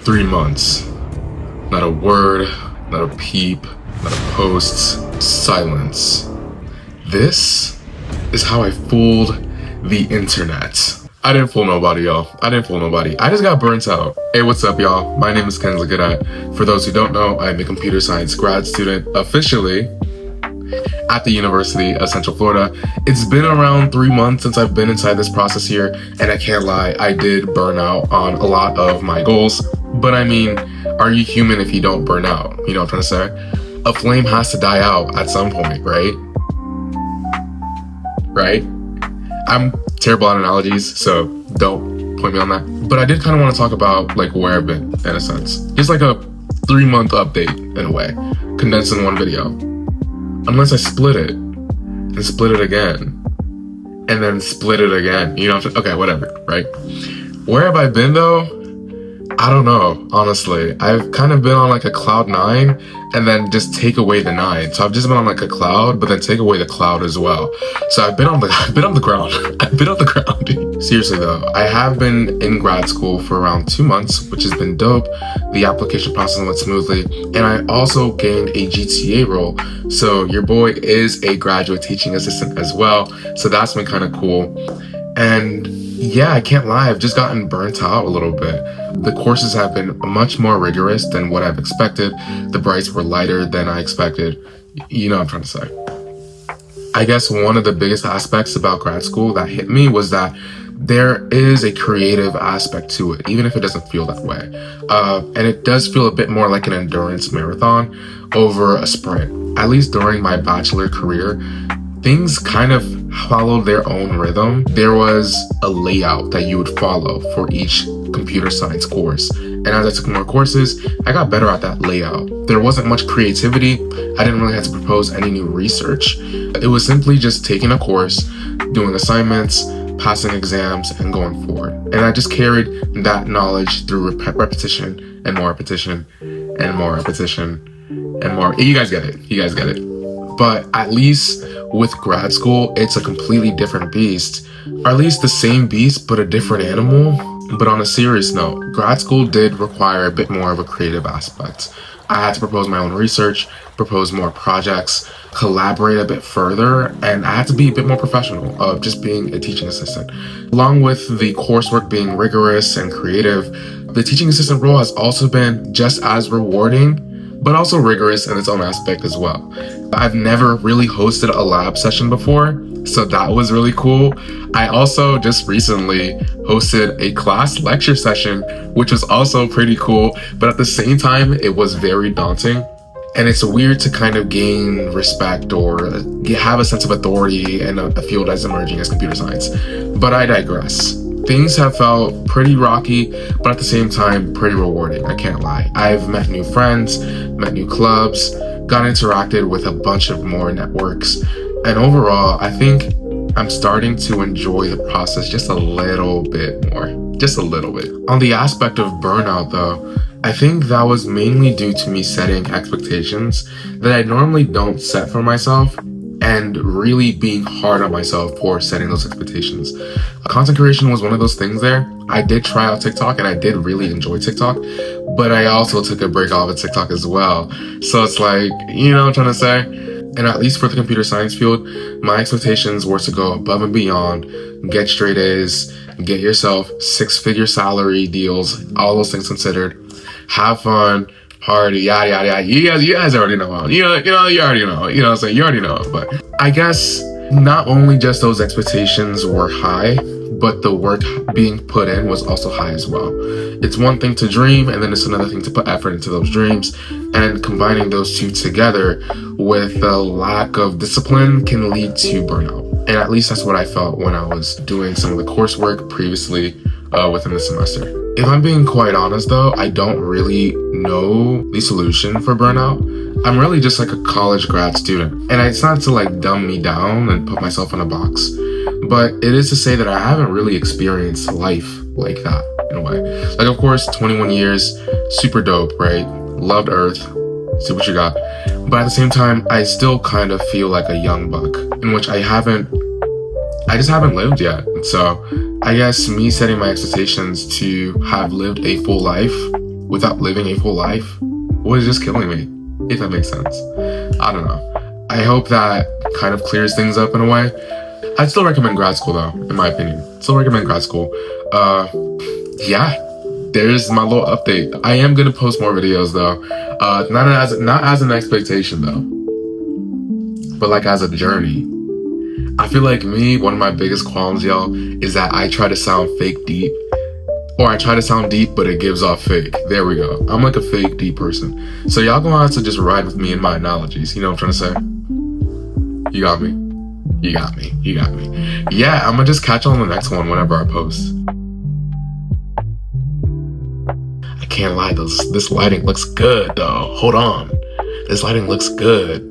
3 months. Not a word, not a peep, not a post, silence. This is how I fooled the internet. I didn't fool nobody, y'all. I just got burnt out. Hey, what's up, y'all? My name is Grad. For those who don't know, I'm a computer science grad student officially at the University of Central Florida. It's been around 3 months since I've been inside this process here, and I can't lie, I did burn out on a lot of my goals. But I mean, are you human if you don't burn out? You know what I'm trying to say? A flame has to die out at some point, right? Right? I'm terrible at analogies, so don't point me on that. But I did kind of want to talk about like where I've been, in a sense. Just like a 3-month update in a way, condensed in one video. Unless I split it, and split it again, and then split it again. You know, okay, whatever, right? Where have I been though? I don't know, honestly. I've kind of been on like a cloud 9 and then just take away the 9. So I've just been on like a cloud, but then take away the cloud as well. So I've been on the ground. I've been on the ground. Seriously though, I have been in grad school for around 2 months, which has been dope. The application process went smoothly. And I also gained a GTA role. So your boy is a graduate teaching assistant as well. So that's been kind of cool. And yeah, I can't lie, I've just gotten burnt out a little bit. The courses have been much more rigorous than what I've expected. The brights were lighter than I expected. You know what I'm trying to say. I guess one of the biggest aspects about grad school that hit me was that there is a creative aspect to it, even if it doesn't feel that way. And it does feel a bit more like an endurance marathon over a sprint. At least during my bachelor career, things kind of followed their own rhythm. There was a layout that you would follow for each computer science course. And as I took more courses, I got better at that layout. There wasn't much creativity. I didn't really have to propose any new research. It was simply just taking a course, doing assignments, passing exams, and going forward. And I just carried that knowledge through repetition and more repetition and more repetition and more. You guys get it. But at least with grad school, it's a completely different beast. Or at least the same beast, but a different animal. But on a serious note, grad school did require a bit more of a creative aspect. I had to propose my own research, propose more projects, collaborate a bit further, and I had to be a bit more professional of just being a teaching assistant. Along with the coursework being rigorous and creative, the teaching assistant role has also been just as rewarding, but also rigorous in its own aspect as well. I've never really hosted a lab session before, so that was really cool. I also just recently hosted a class lecture session, which was also pretty cool, but at the same time, it was very daunting. And it's weird to kind of gain respect or have a sense of authority in a field as emerging as computer science. But I digress. Things have felt pretty rocky, but at the same time, pretty rewarding. I can't lie. I've met new friends, met new clubs, got interacted with a bunch of more networks. And overall, I think I'm starting to enjoy the process just a little bit more. Just a little bit. On the aspect of burnout though, I think that was mainly due to me setting expectations that I normally don't set for myself, and really being hard on myself for setting those expectations. Content creation was one of those things there. I did try out TikTok and I did really enjoy TikTok, but I also took a break off of TikTok as well. So it's like, you know what I'm trying to say? And at least for the computer science field, my expectations were to go above and beyond, get straight A's, get yourself 6-figure salary deals, all those things considered, have fun, party, yada yada yada. You guys already know. You already know. You know what I'm saying? You already know. But I guess not only just those expectations were high, but the work being put in was also high as well. It's one thing to dream, and then it's another thing to put effort into those dreams. And combining those two together with a lack of discipline can lead to burnout. And at least that's what I felt when I was doing some of the coursework previously within the semester. If I'm being quite honest though, I don't really know the solution for burnout. I'm really just like a college grad student. And it's not to like dumb me down and put myself in a box, but it is to say that I haven't really experienced life like that in a way. Like, of course, 21 years, super dope, right? Loved Earth, see what you got. But at the same time, I still kind of feel like a young buck in which I just haven't lived yet. So I guess me setting my expectations to have lived a full life without living a full life was just killing me, if that makes sense. I don't know. I hope that kind of clears things up in a way. I'd still recommend grad school though, in my opinion. Still recommend grad school. Yeah, there's my little update. I am gonna post more videos though. Not as an expectation though, but like as a journey. I feel like one of my biggest qualms, y'all, is that I try to sound fake deep. Or I try to sound deep, but it gives off fake. There we go. I'm like a fake deep person. So y'all gonna have to just ride with me in my analogies. You know what I'm trying to say? You got me. You got me. You got me. Yeah, I'm gonna just catch on the next one whenever I post. I can't lie, this lighting looks good though. Hold on. This lighting looks good.